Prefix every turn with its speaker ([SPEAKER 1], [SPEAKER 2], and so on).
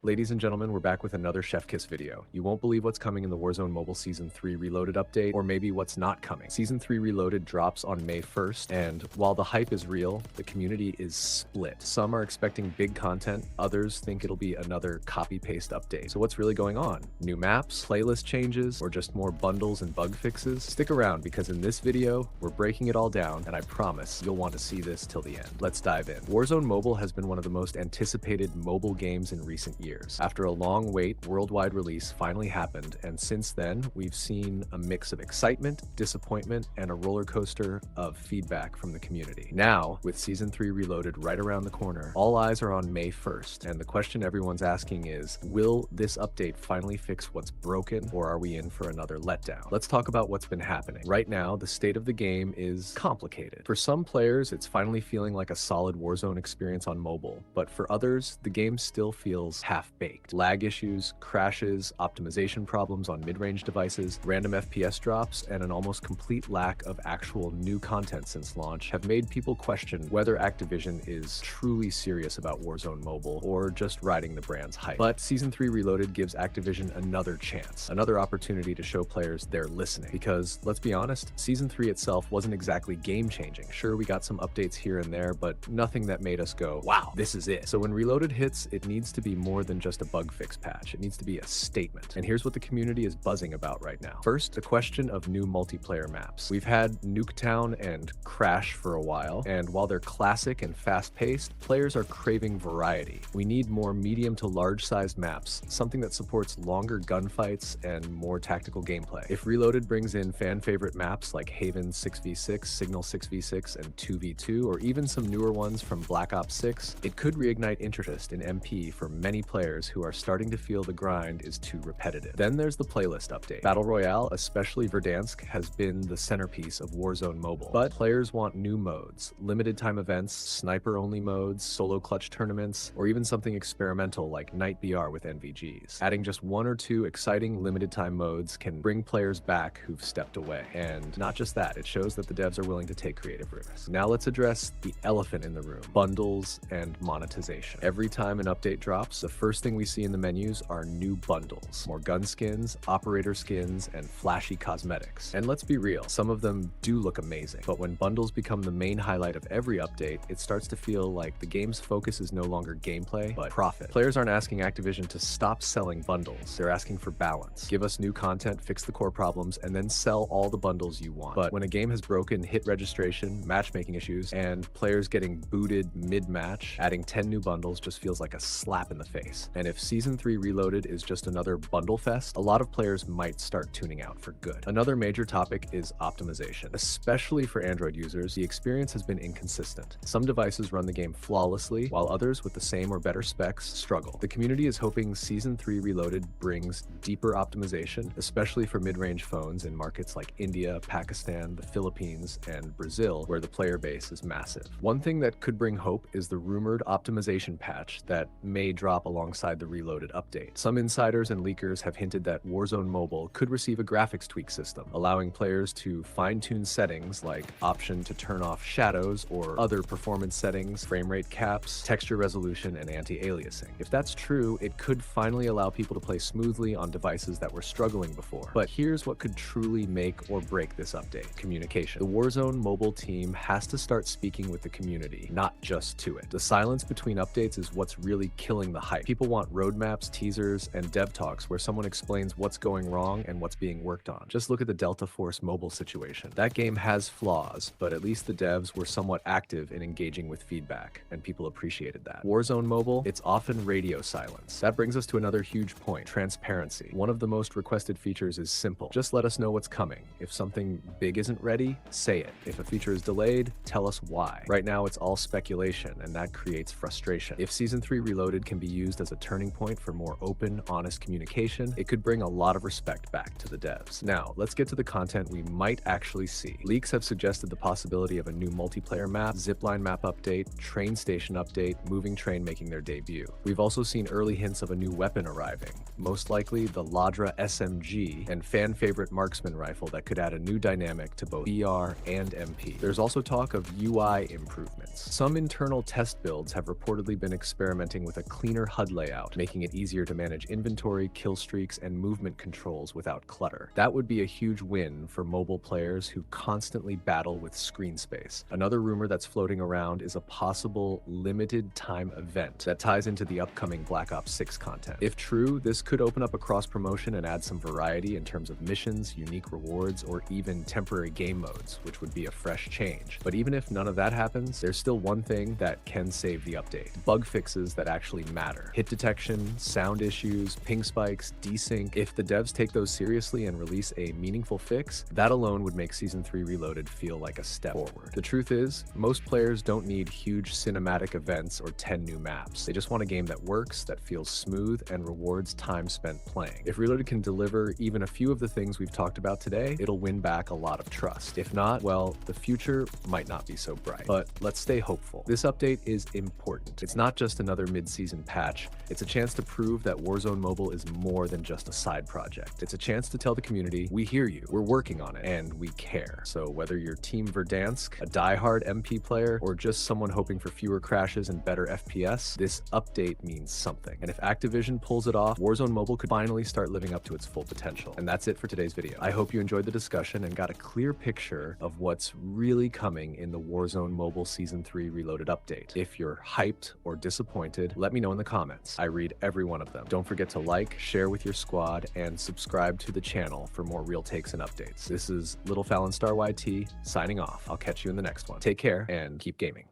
[SPEAKER 1] Ladies and gentlemen, we're back with another Chef Kiss video. You won't believe what's coming in the Warzone Mobile Season 3 Reloaded update, or maybe what's not coming. Season 3 Reloaded drops on May 1st, and while the hype is real, the community is split. Some are expecting big content, others think it'll be another copy-paste update. So what's really going on? New maps, playlist changes, or just more bundles and bug fixes? Stick around, because in this video, we're breaking it all down, and I promise you'll want to see this till the end. Let's dive in. Warzone Mobile has been one of the most anticipated mobile games in recent years. After a long wait, worldwide release finally happened, and since then, we've seen a mix of excitement, disappointment, and a roller coaster of feedback from the community. Now, with Season 3 Reloaded right around the corner, all eyes are on May 1st, and the question everyone's asking is, will this update finally fix what's broken, or are we in for another letdown? Let's talk about what's been happening. Right now, the state of the game is complicated. For some players, it's finally feeling like a solid Warzone experience on mobile, but for others, the game still feels half-baked. Lag issues, crashes, optimization problems on mid-range devices, random FPS drops, and an almost complete lack of actual new content since launch have made people question whether Activision is truly serious about Warzone Mobile or just riding the brand's hype. But Season 3 Reloaded gives Activision another chance, another opportunity to show players they're listening. Because, let's be honest, Season 3 itself wasn't exactly game-changing. Sure, we got some updates here and there, but nothing that made us go, wow, this is it. So when Reloaded hits, it needs to be more than just a bug fix patch. It needs to be a statement. And here's what the community is buzzing about right now. First, the question of new multiplayer maps. We've had Nuketown and Crash for a while, and while they're classic and fast-paced, players are craving variety. We need more medium to large-sized maps, something that supports longer gunfights and more tactical gameplay. If Reloaded brings in fan-favorite maps like Haven 6v6, Signal 6v6, and 2v2, or even some newer ones from Black Ops 6, it could reignite interest in MP for many players who are starting to feel the grind is too repetitive. Then there's the playlist update. Battle Royale, especially Verdansk, has been the centerpiece of Warzone Mobile. But players want new modes, limited time events, sniper-only modes, solo clutch tournaments, or even something experimental like Night BR with NVGs. Adding just one or two exciting limited time modes can bring players back who've stepped away. And not just that, it shows that the devs are willing to take creative risks. Now let's address the elephant in the room: bundles and monetization. Every time an update drops, the first thing we see in the menus are new bundles. More gun skins, operator skins, and flashy cosmetics. And let's be real, some of them do look amazing. But when bundles become the main highlight of every update, it starts to feel like the game's focus is no longer gameplay, but profit. Players aren't asking Activision to stop selling bundles. They're asking for balance. Give us new content, fix the core problems, and then sell all the bundles you want. But when a game has broken hit registration, matchmaking issues, and players getting booted mid-match, adding 10 new bundles just feels like a slap in the face. And if Season 3 Reloaded is just another bundle fest, a lot of players might start tuning out for good. Another major topic is optimization. Especially for Android users, the experience has been inconsistent. Some devices run the game flawlessly, while others with the same or better specs struggle. The community is hoping Season 3 Reloaded brings deeper optimization, especially for mid-range phones in markets like India, Pakistan, the Philippines, and Brazil, where the player base is massive. One thing that could bring hope is the rumored optimization patch that may drop alongside the Reloaded update. Some insiders and leakers have hinted that Warzone Mobile could receive a graphics tweak system, allowing players to fine-tune settings like option to turn off shadows or other performance settings, frame rate caps, texture resolution, and anti-aliasing. If that's true, it could finally allow people to play smoothly on devices that were struggling before. But here's what could truly make or break this update: communication. The Warzone Mobile team has to start speaking with the community, not just to it. The silence between updates is what's really killing the hype. People want roadmaps, teasers, and dev talks where someone explains what's going wrong and what's being worked on. Just look at the Delta Force mobile situation. That game has flaws, but at least the devs were somewhat active in engaging with feedback, and people appreciated that. Warzone Mobile, it's often radio silence. That brings us to another huge point: transparency. One of the most requested features is simple. Just let us know what's coming. If something big isn't ready, say it. If a feature is delayed, tell us why. Right now, it's all speculation, and that creates frustration. If Season 3 Reloaded can be used as a turning point for more open, honest communication, it could bring a lot of respect back to the devs. Now, let's get to the content we might actually see. Leaks have suggested the possibility of a new multiplayer map, zipline map update, train station update, moving train making their debut. We've also seen early hints of a new weapon arriving, most likely the Ladra SMG, and fan-favorite marksman rifle that could add a new dynamic to both BR and MP. There's also talk of UI improvements. Some internal test builds have reportedly been experimenting with a cleaner HUD HUD layout, making it easier to manage inventory, kill streaks, and movement controls without clutter. That would be a huge win for mobile players who constantly battle with screen space. Another rumor that's floating around is a possible limited time event that ties into the upcoming Black Ops 6 content. If true, this could open up a cross-promotion and add some variety in terms of missions, unique rewards, or even temporary game modes, which would be a fresh change. But even if none of that happens, there's still one thing that can save the update: bug fixes that actually matter. Hit detection, sound issues, ping spikes, desync. If the devs take those seriously and release a meaningful fix, that alone would make Season 3 Reloaded feel like a step forward. The truth is, most players don't need huge cinematic events or 10 new maps. They just want a game that works, that feels smooth, and rewards time spent playing. If Reloaded can deliver even a few of the things we've talked about today, it'll win back a lot of trust. If not, well, the future might not be so bright. But let's stay hopeful. This update is important. It's not just another mid-season patch. It's a chance to prove that Warzone Mobile is more than just a side project. It's a chance to tell the community, we hear you, we're working on it, and we care. So whether you're Team Verdansk, a diehard MP player, or just someone hoping for fewer crashes and better FPS, this update means something. And if Activision pulls it off, Warzone Mobile could finally start living up to its full potential. And that's it for today's video. I hope you enjoyed the discussion and got a clear picture of what's really coming in the Warzone Mobile Season 3 Reloaded update. If you're hyped or disappointed, let me know in the comments. I read every one of them. Don't forget to like, share with your squad, and subscribe to the channel for more real takes and updates. This is Little falinstar YT signing off. I'll catch you in the next one. Take care and keep gaming.